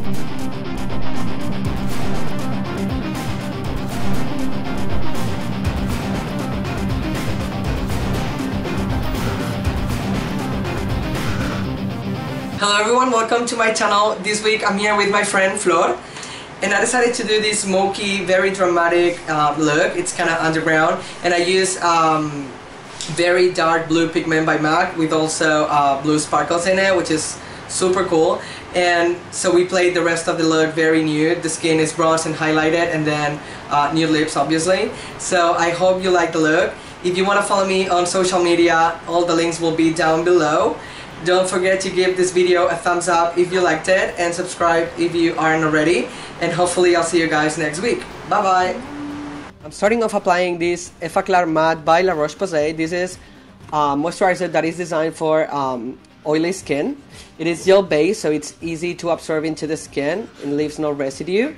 Hello everyone, welcome to my channel. This week I'm here with my friend Flor, and I decided to do this smoky, very dramatic look. It's kind of underground, and I use very dark blue pigment by MAC with also blue sparkles in it, which is super cool. And so we played the rest of the look very nude. The skin is bronzed and highlighted, and then nude lips obviously. So I hope you like the look. If you want to follow me on social media, all the links will be down below. Don't forget to give this video a thumbs up if you liked it, and subscribe if you aren't already, and hopefully I'll see you guys next week. Bye bye! I'm starting off applying this Effaclar matte by La Roche-Posay. This is a moisturizer that is designed for oily skin. It is gel based, so it's easy to absorb into the skin and leaves no residue.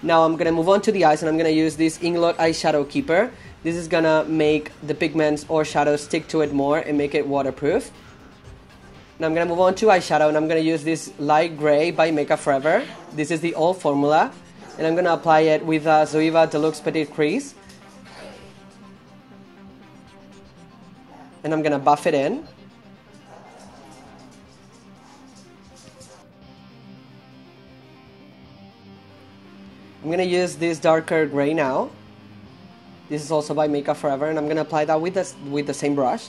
Now I'm gonna move on to the eyes, and I'm gonna use this Inglot eyeshadow keeper. This is gonna make the pigments or shadows stick to it more and make it waterproof. Now I'm going to move on to eyeshadow, and I'm going to use this light gray by Makeup Forever. This is the old formula, and I'm going to apply it with a Zoeva Deluxe Petite Crease. And I'm going to buff it in. I'm going to use this darker gray now. This is also by Makeup Forever, and I'm going to apply that with the same brush,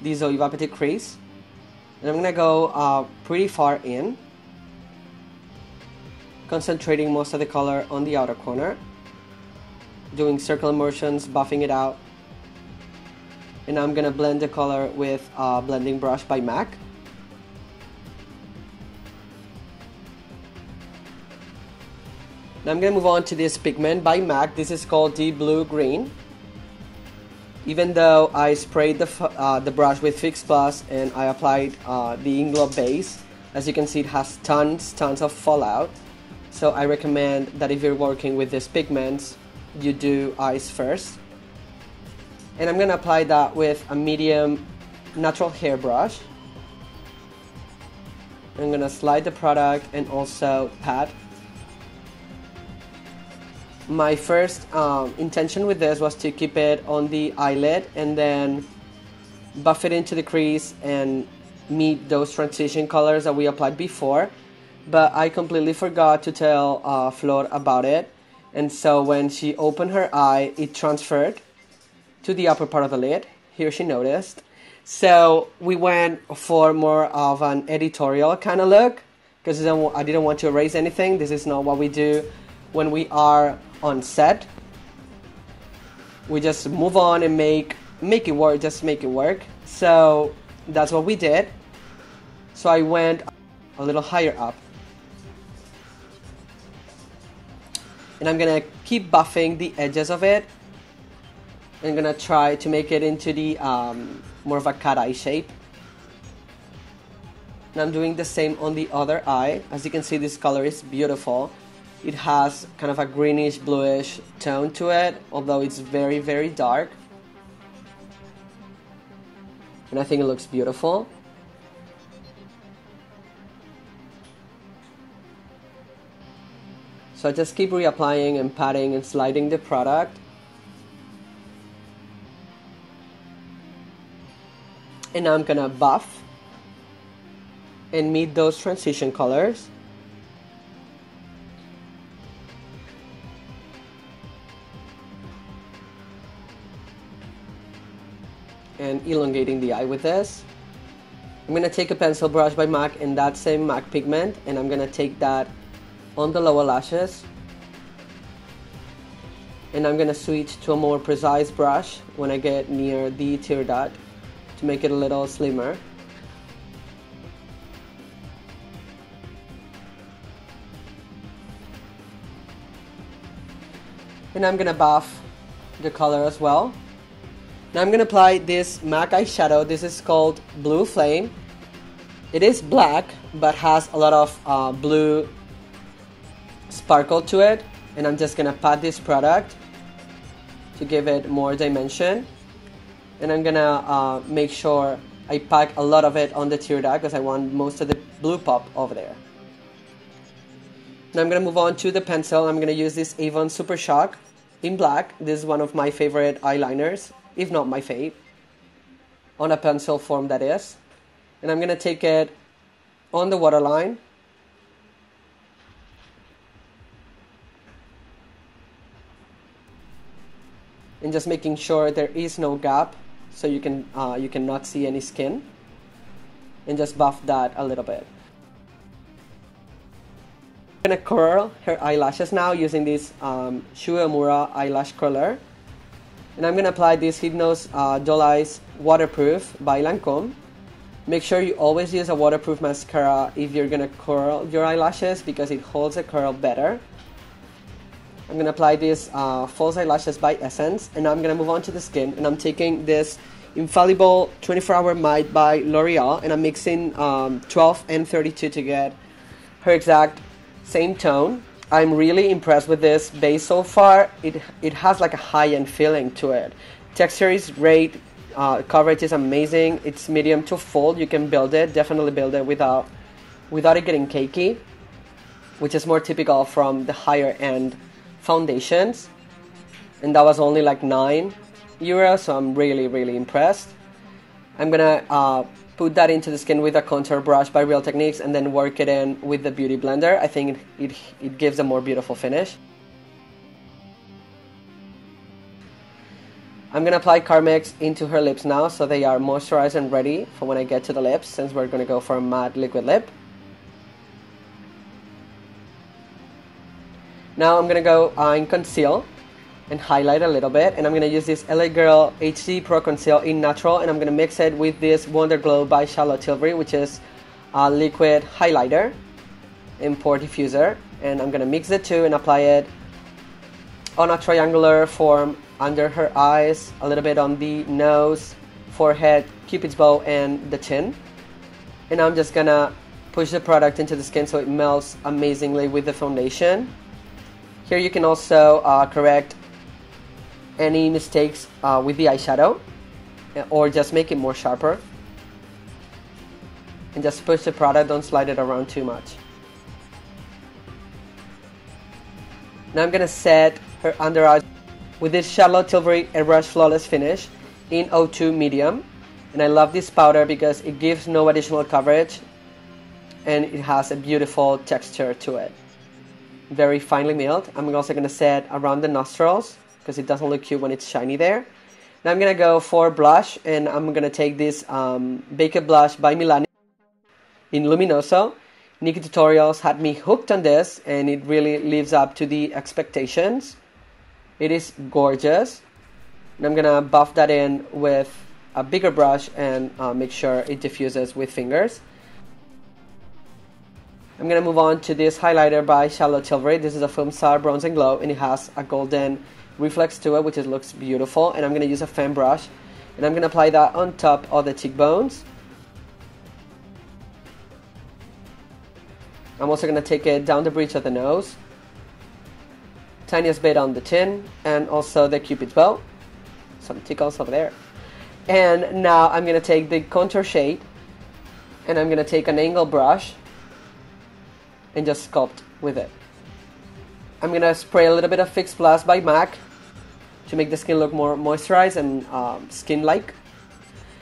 the Zoeva Petite Crease. And I'm going to go pretty far in, concentrating most of the color on the outer corner, doing circular motions, buffing it out. And I'm going to blend the color with a blending brush by MAC. Now I'm going to move on to this pigment by MAC. This is called the Blue Green. Even though I sprayed the brush with Fix Plus and I applied the Inglot base, as you can see it has tons of fallout. So I recommend that if you're working with these pigments, you do eyes first. And I'm going to apply that with a medium natural hair brush. I'm going to slide the product and also pat. My first intention with this was to keep it on the eyelid and then buff it into the crease and meet those transition colors that we applied before, but I completely forgot to tell Flor about it, and so when she opened her eye, it transferred to the upper part of the lid. Here she noticed. So we went for more of an editorial kind of look, because I didn't want to erase anything. This is not what we do when we are on set. We just move on and make it work, just make it work. So that's what we did. So I went a little higher up, and I'm gonna keep buffing the edges of it. I'm gonna try to make it into the more of a cat eye shape. And I'm doing the same on the other eye. As you can see, this color is beautiful. It has kind of a greenish bluish tone to it, although it's very dark. And I think it looks beautiful. So I just keep reapplying and patting and sliding the product. And now I'm gonna buff and meet those transition colors. And elongating the eye with this. I'm going to take a pencil brush by MAC in that same MAC pigment, and I'm going to take that on the lower lashes. And I'm going to switch to a more precise brush when I get near the tear duct to make it a little slimmer. And I'm going to buff the color as well. Now I'm going to apply this MAC eyeshadow. This is called Blue Flame. It is black, but has a lot of blue sparkle to it. And I'm just going to pat this product to give it more dimension. And I'm going to make sure I pack a lot of it on the tear duct, because I want most of the blue pop over there. Now I'm going to move on to the pencil. I'm going to use this Avon Supershock in black. This is one of my favorite eyeliners, if not my fave, on a pencil form that is. And I'm going to take it on the waterline. And just making sure there is no gap, so you cannot see any skin. And just buff that a little bit. I'm going to curl her eyelashes now using this Shuemura eyelash curler. And I'm going to apply this Hypnose Doll Eyes Waterproof by Lancôme. Make sure you always use a waterproof mascara if you're going to curl your eyelashes, because it holds the curl better. I'm going to apply this false eyelashes by Essence, and I'm going to move on to the skin, and I'm taking this Infallible 24-Hour Might by L'Oreal, and I'm mixing 12 and 32 to get her exact same tone. I'm really impressed with this base so far. It has like a high-end feeling to it. Texture is great, coverage is amazing, it's medium to full. You can build it, definitely build it without it getting cakey, which is more typical from the higher end foundations, and that was only like €9, so I'm really impressed. I'm gonna put that into the skin with a contour brush by Real Techniques, and then work it in with the Beauty Blender. I think it gives a more beautiful finish. I'm gonna apply Carmex into her lips now, so they are moisturized and ready for when I get to the lips, since we're gonna go for a matte liquid lip. Now I'm going to go in conceal and highlight a little bit, and I'm going to use this LA Girl HD Pro Conceal in Natural, and I'm going to mix it with this Wonder Glow by Charlotte Tilbury, which is a liquid highlighter and pore diffuser, and I'm going to mix the two and apply it on a triangular form under her eyes, a little bit on the nose, forehead, cupid's bow, and the chin. And I'm just going to push the product into the skin so it melts amazingly with the foundation. Here you can also correct any mistakes with the eyeshadow, or just make it more sharper. And just push the product, don't slide it around too much. Now I'm going to set her under eyes with this Charlotte Tilbury Airbrush Flawless Finish in 02 Medium. And I love this powder because it gives no additional coverage, and it has a beautiful texture to it. Very finely milled. I'm also going to set around the nostrils because it doesn't look cute when it's shiny there. Now I'm going to go for blush, and I'm going to take this Baked Blush by Milani in Luminoso. NYX Tutorials had me hooked on this, and it really lives up to the expectations. It is gorgeous. And I'm going to buff that in with a bigger brush and make sure it diffuses with fingers. I'm going to move on to this highlighter by Charlotte Tilbury. This is a Filmstar Bronze and Glow, and it has a golden reflex to it, which looks beautiful. And I'm going to use a fan brush, and I'm going to apply that on top of the cheekbones. I'm also going to take it down the bridge of the nose, tiniest bit on the chin, and also the cupid's bow. Some tickles over there. And now I'm going to take the contour shade, and I'm going to take an angle brush and just sculpt with it. I'm going to spray a little bit of Fix Plus by MAC to make the skin look more moisturized and skin-like.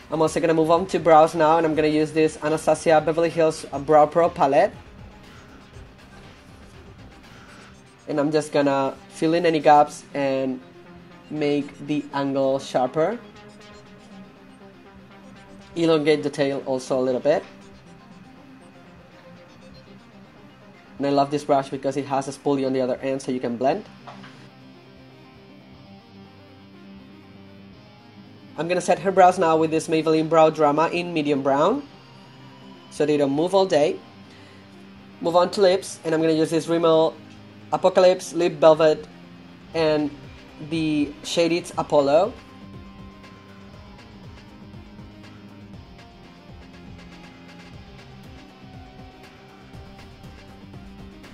I'm also going to move on to brows now, and I'm going to use this Anastasia Beverly Hills Brow Pro palette. And I'm just going to fill in any gaps and make the angle sharper. Elongate the tail also a little bit. And I love this brush because it has a spoolie on the other end so you can blend. I'm going to set her brows now with this Maybelline Brow Drama in medium brown, so they don't move all day. Move on to lips, and I'm going to use this Rimmel Apocalypse Lip Velvet and the shade it's Apollo.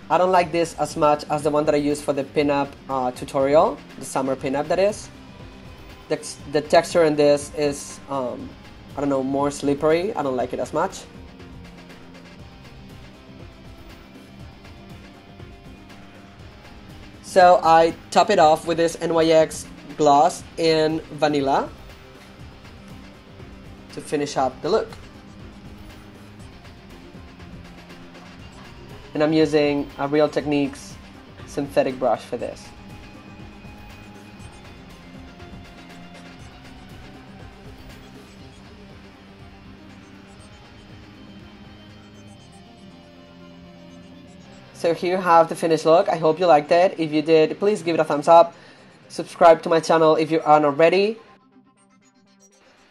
I don't like this as much as the one that I used for the pinup tutorial, the summer pinup that is. The texture in this is, I don't know, more slippery. I don't like it as much. So I top it off with this NYX Gloss in Vanilla to finish up the look. And I'm using a Real Techniques synthetic brush for this. So here you have the finished look. I hope you liked it. If you did, please give it a thumbs up. Subscribe to my channel if you aren't already.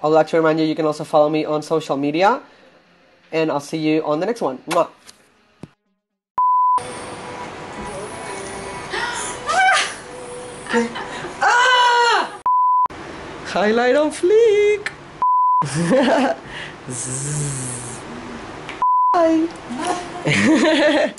I would like to remind you, you can also follow me on social media. And I'll see you on the next one. Mwah. Okay. Ah! Highlight on fleek. Bye.